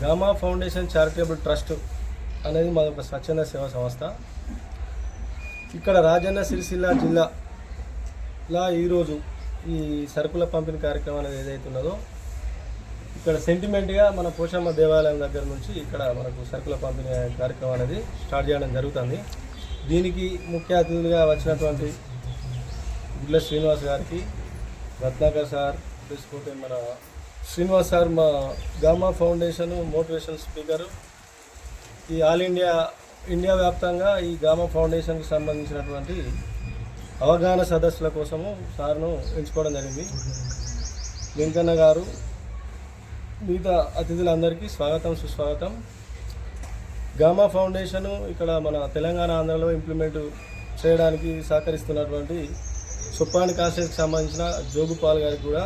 Gamma foundation charitable trust అనేది మాది ఒక స్వచ్ఛంద సేవా సంస్థ. ఇక్కడ రాజన్న సిరిసిల్ల జిల్లాలో ఈరోజు ఈ సరుకుల పంపిణీ కార్యక్రమం అనేది ఏదైతే ఉన్నదో ఇక్కడ సెంటిమెంట్గా మన పోషమ్మ దేవాలయం దగ్గర నుంచి ఇక్కడ మనకు సరుకుల పంపిణీ కార్యక్రమం అనేది స్టార్ట్ చేయడం జరుగుతుంది. దీనికి ముఖ్య అతిథులుగా వచ్చినటువంటి గుడ్ల శ్రీనివాస్ గారికి, రత్నాకర్ సార్, తీసుకుంటే మన శ్రీనివాస్ సార్ మా గామా ఫౌండేషన్ మోటివేషన్ స్పీకరు. ఈ ఆల్ ఇండియా వ్యాప్తంగా ఈ గామా ఫౌండేషన్కి సంబంధించినటువంటి అవగాహన సదస్సుల కోసము సార్ను ఎంచుకోవడం జరిగింది. వెంకన్న గారు, మిగతా అతిథులందరికీ స్వాగతం, సుస్వాగతం. గామా ఫౌండేషను ఇక్కడ మన తెలంగాణ, ఆంధ్రలో ఇంప్లిమెంట్ చేయడానికి సహకరిస్తున్నటువంటి సుప్పాని కాన్స్టిట్యూన్సీకి సంబంధించిన జోగుపాల్ గారికి కూడా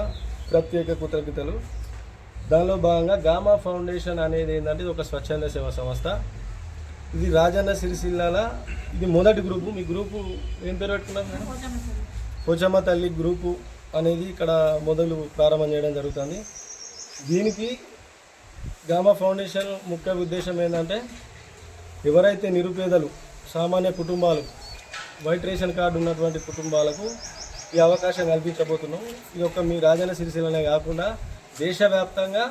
ప్రత్యేక కృతజ్ఞతలు. దానిలో భాగంగా గామా ఫౌండేషన్ అనేది ఏంటంటే ఇది ఒక స్వచ్ఛంద సేవా సంస్థ. ఇది రాజన్న సిరిసిల్ల, ఇది మొదటి గ్రూపు. మీ గ్రూపు ఏం పేరు పెట్టుకున్నారు? పోచమ్మ తల్లి గ్రూపు అనేది ఇక్కడ మొదలు ప్రారంభం చేయడం జరుగుతుంది. దీనికి గామా ఫౌండేషన్ ముఖ్య ఉద్దేశం ఏంటంటే ఎవరైతే నిరుపేదలు, సామాన్య కుటుంబాలు, వైట్ రేషన్ కార్డు ఉన్నటువంటి కుటుంబాలకు ఈ అవకాశం కల్పించబోతున్నాం. ఇది ఒక మీ రాజన్న సిరిసిల్లనే కాకుండా దేశవ్యాప్తంగా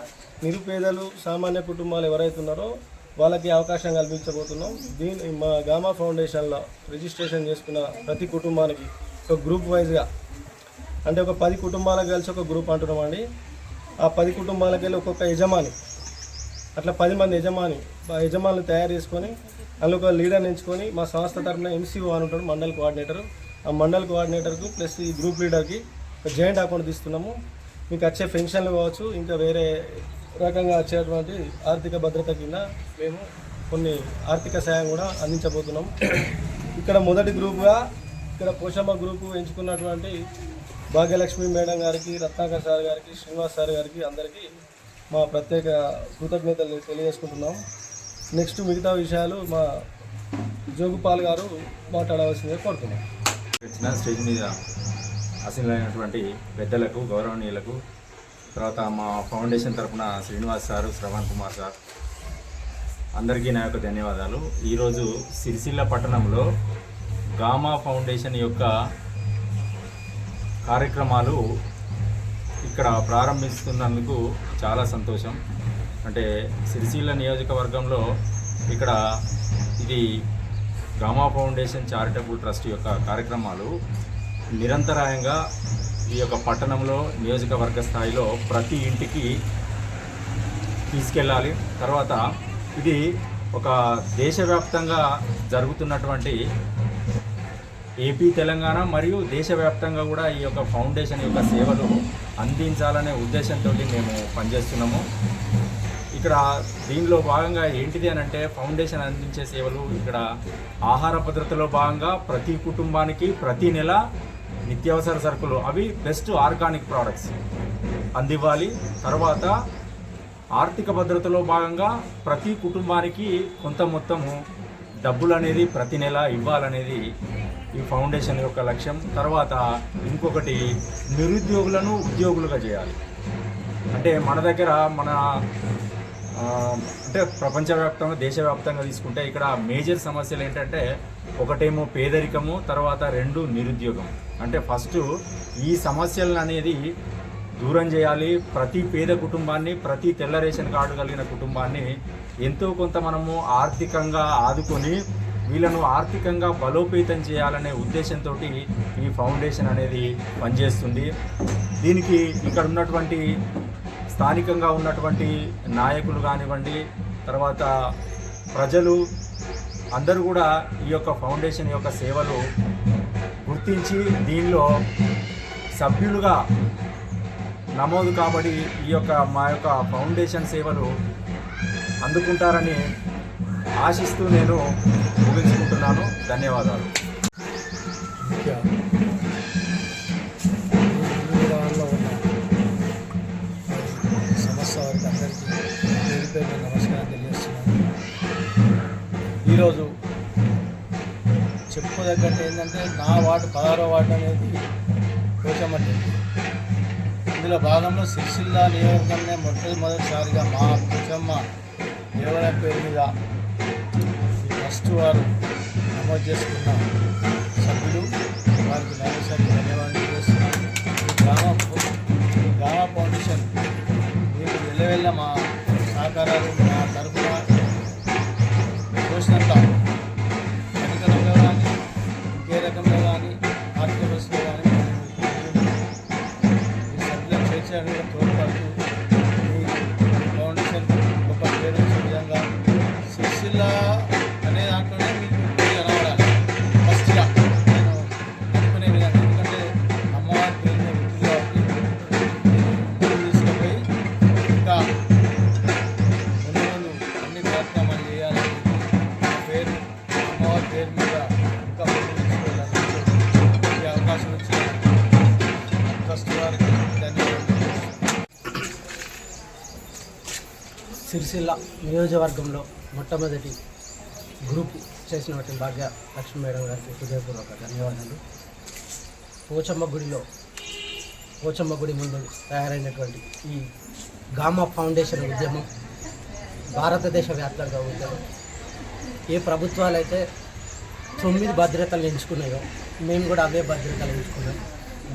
నిరుపేదలు, సామాన్య కుటుంబాలు ఎవరైతే ఉన్నారో వాళ్ళకి అవకాశం కల్పించబోతున్నాం. మా గామా ఫౌండేషన్లో రిజిస్ట్రేషన్ చేసుకున్న ప్రతి కుటుంబానికి ఒక గ్రూప్ వైజ్గా, అంటే ఒక 10 కుటుంబాలకు కలిసి ఒక గ్రూప్ అంటున్నామండి. ఆ 10 కుటుంబాలకు వెళ్ళి ఒక్కొక్క యజమాని, అట్లా 10 మంది యజమానులు తయారు చేసుకొని అందులో ఒక లీడర్ని ఎంచుకొని మా సంస్థ తరఫున ఎంసీఓ అని ఉంటాడు, మండల్ కోఆర్డినేటర్. ఆ మండల్ కోఆర్డినేటర్కు ప్లస్ ఈ గ్రూప్ లీడర్కి ఒక జాయింట్ అకౌంట్ తీస్తున్నాము. మీకు వచ్చే పెన్షన్లు కావచ్చు, ఇంకా వేరే రకంగా వచ్చేటువంటి ఆర్థిక భద్రత కింద మేము కొన్ని ఆర్థిక సాయం కూడా అందించబోతున్నాం. ఇక్కడ మొదటి గ్రూప్గా ఇక్కడ పోషమ్మ గ్రూపు ఎంచుకున్నటువంటి భాగ్యలక్ష్మి మేడం గారికి, రత్నాకర్ సార్ గారికి, శ్రీనివాస్ సార్ గారికి అందరికీ మా ప్రత్యేక కృతజ్ఞతలు తెలియజేసుకుంటున్నాం. నెక్స్ట్ మిగతా విషయాలు మా జోగుపాల్ గారు మాట్లాడవలసిందిగా కోరుతున్నాం. స్టేజ్ మీద అసలైనటువంటి పెద్దలకు, గౌరవనీయులకు, తర్వాత మా ఫౌండేషన్ తరఫున శ్రీనివాస్ సారు, శ్రవణ్ కుమార్ సార్, అందరికీ నా యొక్క ధన్యవాదాలు. ఈరోజు సిరిసిల్ల పట్టణంలో గామా ఫౌండేషన్ యొక్క కార్యక్రమాలు ఇక్కడ ప్రారంభిస్తున్నందుకు చాలా సంతోషం. అంటే సిరిసిల్ల నియోజకవర్గంలో ఇక్కడ ఇది గామా ఫౌండేషన్ చారిటబుల్ ట్రస్ట్ యొక్క కార్యక్రమాలు నిరంతరాయంగా ఈ యొక్క పట్టణంలో, నియోజకవర్గ స్థాయిలో ప్రతి ఇంటికి తీసుకెళ్ళాలి. తర్వాత ఇది ఒక దేశవ్యాప్తంగా జరుగుతున్నటువంటి ఏపీ, తెలంగాణ మరియు దేశవ్యాప్తంగా కూడా ఈ యొక్క ఫౌండేషన్ యొక్క సేవలు అందించాలనే ఉద్దేశంతో మేము పనిచేస్తున్నాము. ఇక్కడ దీనిలో భాగంగా ఏంటిది అని అంటే ఫౌండేషన్ అందించే సేవలు ఇక్కడ ఆహార భద్రతలో భాగంగా ప్రతి కుటుంబానికి ప్రతి నెల నిత్యావసర సరుకులు, అవి బెస్ట్ ఆర్గానిక్ ప్రోడక్ట్స్ అందివ్వాలి. తర్వాత ఆర్థిక భద్రతలో భాగంగా ప్రతి కుటుంబానికి కొంత మొత్తము డబ్బులు అనేది ప్రతి నెల ఇవ్వాలనేది ఈ ఫౌండేషన్ యొక్క లక్ష్యం. తర్వాత ఇంకొకటి, నిరుద్యోగులను ఉద్యోగులుగా చేయాలి. అంటే మన దగ్గర అంటే ప్రపంచవ్యాప్తంగా, దేశవ్యాప్తంగా తీసుకుంటే ఇక్కడ మేజర్ సమస్యలు ఏంటంటే ఒకటేమో పేదరికము, తర్వాత 2 నిరుద్యోగం. అంటే ఫస్ట్ ఈ సమస్యలను అనేది దూరం చేయాలి. ప్రతి పేద కుటుంబాన్ని, ప్రతి తెల్ల రేషన్ కార్డు కలిగిన కుటుంబాన్ని ఎంతో కొంత మనము ఆర్థికంగా ఆదుకొని వీళ్ళను ఆర్థికంగా బలోపేతం చేయాలనే ఉద్దేశంతో ఈ ఫౌండేషన్ అనేది పనిచేస్తుంది. దీనికి ఇక్కడ ఉన్నటువంటి స్థానికంగా ఉన్నటువంటి నాయకులు కానివ్వండి, తర్వాత ప్రజలు అందరూ కూడా ఈ యొక్క ఫౌండేషన్ యొక్క సేవలు గుర్తించి దీనిలో సభ్యులుగా నమోదు కాబడి మా యొక్క ఫౌండేషన్ సేవలు అందుకుంటారని ఆశిస్తూ నేను ముగించుకుంటున్నాను. ధన్యవాదాలు. నమస్కారం తెలియజేస్తున్నాను. ఈరోజు చెప్పుకోదగ్గట్టు ఏంటంటే నా వార్డు 16వ వార్డు అనేది పోచమ్మటి. ఇందులో భాగంలో సిరిసిల్ల నియోజకవర్గంలో మొట్టమొదటిసారిగా మా పోచమ్మ దేవాలయం పేరు మీద ఈ ట్రస్ట్ వారు నమోదు చేసుకున్న సభ్యులు వారికి మరోసారి ధన్యవాదాలు చేస్తున్నాను. ఈ గ్రామ ఫౌండేషన్ మీకు వెళ్ళవెళ్ళ మా సహకారాలు మా తరఫున చూసినంత అధికారంలో కానీ ఏ రకంలో కానీ ఆర్థిక పరిస్థితిలో కానీ ఈ సభ్యులను చేర్చడానికి తోడ్పడుతూ ఈ ఫౌండేషన్ గొప్ప పేరు వచ్చే విధంగా సిరిసిల్ల అనే దాంట్లోనే మీకు పేరు కనబడాలి ఫస్ట్గా నేను అనుకునే విధంగా. ఎందుకంటే అమ్మవారి పేరు మీద వ్యక్తులు కాబట్టి ముందుకు తీసుకుపోయి ఇంకా ముందు ముందు అన్ని కార్యక్రమాలు చేయాలని ఆ పేరు అమ్మవారి పేరు మీద ఇంకా ముందుకు తీసుకెళ్ళాలని ఈ అవకాశం ఇచ్చిన ట్రస్ట్ వారికి ధన్యవాదాలు. సిరిసిల్ల నియోజకవర్గంలో మొట్టమొదటి గ్రూప్ చేసినటువంటి భాగ్య లక్ష్మీ మేడం గారికి హృదయపూర్వక ధన్యవాదాలు. పోచమ్మ గుడి ముందు తయారైనటువంటి ఈ గామా ఫౌండేషన్ ఉద్యమం భారతదేశ వ్యాప్తంగా ఉద్యమం. ఏ ప్రభుత్వాలు అయితే 9 భద్రతలు ఎంచుకున్నాయో మేము కూడా అవే భద్రతలు ఎంచుకున్నాం.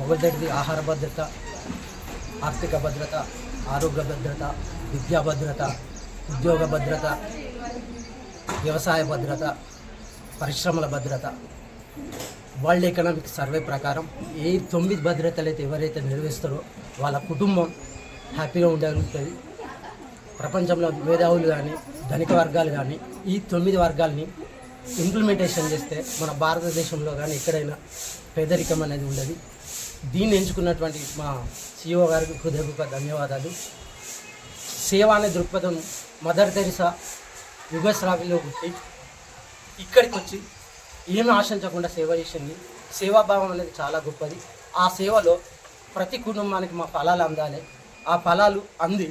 మొదటిది ఆహార భద్రత, ఆర్థిక భద్రత, ఆరోగ్య భద్రత, విద్యా భద్రత, ఉద్యోగ భద్రత, వ్యవసాయ భద్రత, పరిశ్రమల భద్రత. వరల్డ్ ఎకనామిక్ సర్వే ప్రకారం ఏ 9 భద్రతలు అయితే ఎవరైతే నెరవేరుస్తారో వాళ్ళ కుటుంబం హ్యాపీగా ఉండగలుగుతుంది. ప్రపంచంలో మేధావులు కానీ ధనిక వర్గాలు కానీ ఈ 9 వర్గాల్ని ఇంప్లిమెంటేషన్ చేస్తే మన భారతదేశంలో కానీ ఎక్కడైనా పేదరికం అనేది ఉండదు. దీన్ని ఎంచుకున్నటువంటి మా CEO గారికి హృదయపూర్వక ధన్యవాదాలు. సేవ అనే దృక్పథం మదర్ తెరిసా యుగస్రావిలో పుట్టి ఇక్కడికి వచ్చి ఏమి ఆశించకుండా సేవ చేసింది. సేవాభావం అనేది చాలా గొప్పది. ఆ సేవలో ప్రతి కుటుంబానికి మా ఫలాలు అందాలి. ఆ ఫలాలు అంది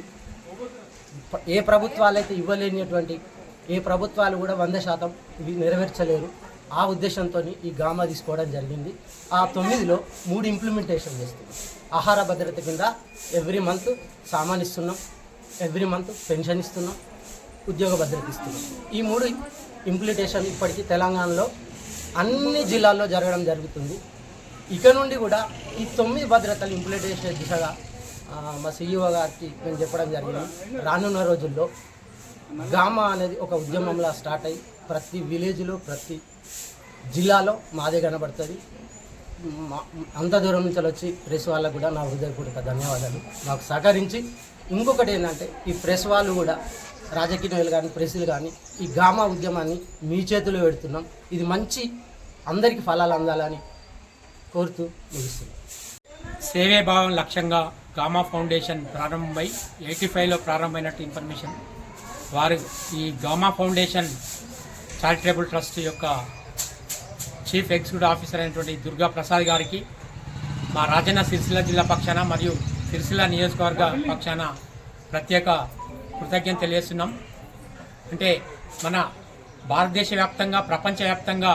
ఏ ప్రభుత్వాలు అయితే ఇవ్వలేనటువంటి ఏ ప్రభుత్వాలు కూడా 100% ఇవి నెరవేర్చలేరు. ఆ ఉద్దేశంతో ఈ గామా తీసుకోవడం జరిగింది. ఆ 9లో 3 ఇంప్లిమెంటేషన్ చేస్తున్నాం. ఆహార భద్రత కింద ఎవ్రీ మంత్ సామాన్ ఇస్తున్నాం, ఎవ్రీ మంత్ పెన్షన్ ఇస్తున్నాం, ఉద్యోగ భద్రత ఇస్తున్నాం. ఈ 3 ఇంప్లిమెంటేషన్ ఇప్పటికీ తెలంగాణలో అన్ని జిల్లాల్లో జరగడం జరుగుతుంది. ఇక నుండి కూడా ఈ 9 భద్రతలు ఇంప్లిమెంటేషన్ దిశగా మా CEO గారికి మేము చెప్పడం జరిగింది. రానున్న రోజుల్లో గామా అనేది ఒక ఉద్యమంలా స్టార్ట్ అయ్యి ప్రతి విలేజ్లో ప్రతి జిల్లాలో మాదే కనబడుతుంది. అంత దూరం నుంచి వచ్చి ప్రెస్ వాళ్ళకు కూడా నా హృదయపూర్వక ధన్యవాదాలు. మాకు సహకరించి ఇంకొకటి ఏంటంటే ఈ ప్రెస్ వాళ్ళు కూడా రాజకీయ నాయకులు కానీ ప్రెస్లు కానీ ఈ గామా ఉద్యమాన్ని మీ చేతిలో పెడుతున్నాం. ఇది మంచి అందరికీ ఫలాలు అందాలని కోరుతూ ముగిస్తున్నాం. సేవే భావం లక్ష్యంగా గామా ఫౌండేషన్ ప్రారంభమై 85లో ప్రారంభమైనట్టు ఇన్ఫర్మేషన్. వారు ఈ గామా ఫౌండేషన్ చారిటబుల్ ట్రస్ట్ యొక్క చీఫ్ ఎగ్జిక్యూటివ్ ఆఫీసర్ అయినటువంటి దుర్గా ప్రసాద్ గారికి మా రాజన్న సిరిసిల్ల జిల్లా పక్షాన మరియు సిరిసిల్ల నియోజకవర్గ పక్షాన ప్రత్యేక కృతజ్ఞత తెలియజేస్తున్నాం. అంటే మన భారతదేశ వ్యాప్తంగా ప్రపంచవ్యాప్తంగా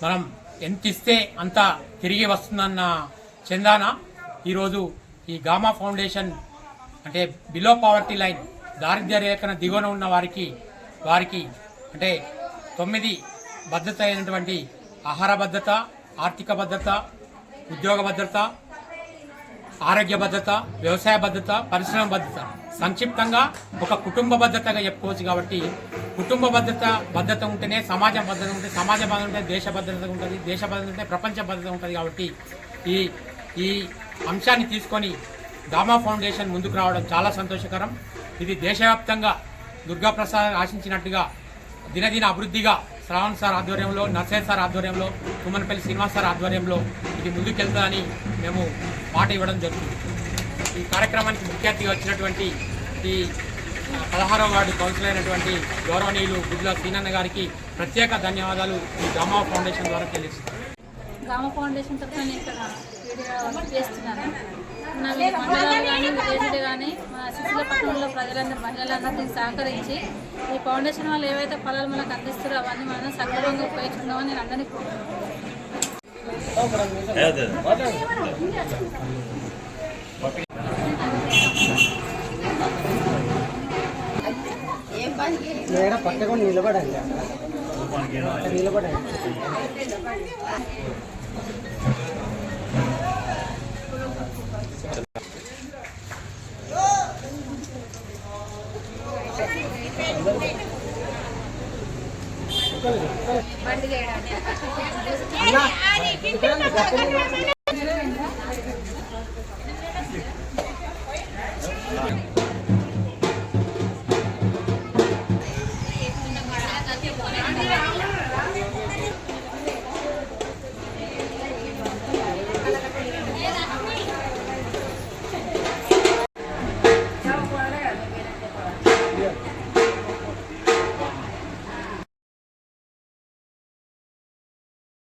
మనం ఎంత ఇస్తే అంత తిరిగి వస్తుందన్న చందాన ఈరోజు ఈ గామా ఫౌండేషన్ అంటే బిలో పావర్టీ లైన్ దారిద్ర్య రేఖన దిగువన ఉన్న వారికి అంటే 9 భద్రత అయినటువంటి ఆహార భద్రత, ఆర్థిక భద్రత, ఉద్యోగ భద్రత, ఆరోగ్య భద్రత, వ్యవసాయ భద్రత, పరిశ్రమ భద్రత, సంక్షిప్తంగా ఒక కుటుంబ భద్రతగా చెప్పుకోవచ్చు. కాబట్టి కుటుంబ భద్రత ఉంటేనే సమాజం భద్రత ఉంటుంది, సమాజ భద్రత ఉంటే దేశ భద్రత ఉంటుంది, దేశ భద్రత ఉంటే ప్రపంచ భద్రత ఉంటుంది. కాబట్టి ఈ అంశాన్ని తీసుకొని గామా ఫౌండేషన్ ముందుకు రావడం చాలా సంతోషకరం. ఇది దేశవ్యాప్తంగా దుర్గాప్రసాద్ ఆశించినట్టుగా దినదిన అభివృద్ధిగా శ్రావణ్ సార్ ఆధ్వర్యంలో, నర్సయ్య సార్ ఆధ్వర్యంలో, తుమ్మనపల్లి శ్రీనివాస్ సార్ ఆధ్వర్యంలో ఇది ముందుకెళ్తుందని మేము మాట ఇవ్వడం జరుగుతుంది. ఈ కార్యక్రమానికి ముఖ్య అతిథిగా వచ్చినటువంటి ఈ 16వ వార్డు కౌన్సిలర్ అయినటువంటి గౌరవనీయులు గుడ్ల సీనన్న గారికి ప్రత్యేక ధన్యవాదాలు ఈ గామా ఫౌండేషన్ ద్వారా తెలియజేస్తున్నాను. గామా ఫౌండేషన్ తరఫున నేను ఇక్కడ వీడియో చేస్తున్నాను. మన మండలాలు కానీ విలేజ్లు కానీ మన సిరిసిల్ల పట్టణంలో ప్రజలందరూ మహిళలందరూ దీనికి సహకరించి ఈ ఫౌండేషన్ వాళ్ళు ఏవైతే ఫలాలు మనకు అందిస్తారో అవన్నీ మనం సక్రమంగా ఉపయోగించుకుందామని నేను అందరినీ కోరుకుంటున్నాను. పట్టుకొని నిలబడండి నిలబడండి బండి చేయడానికి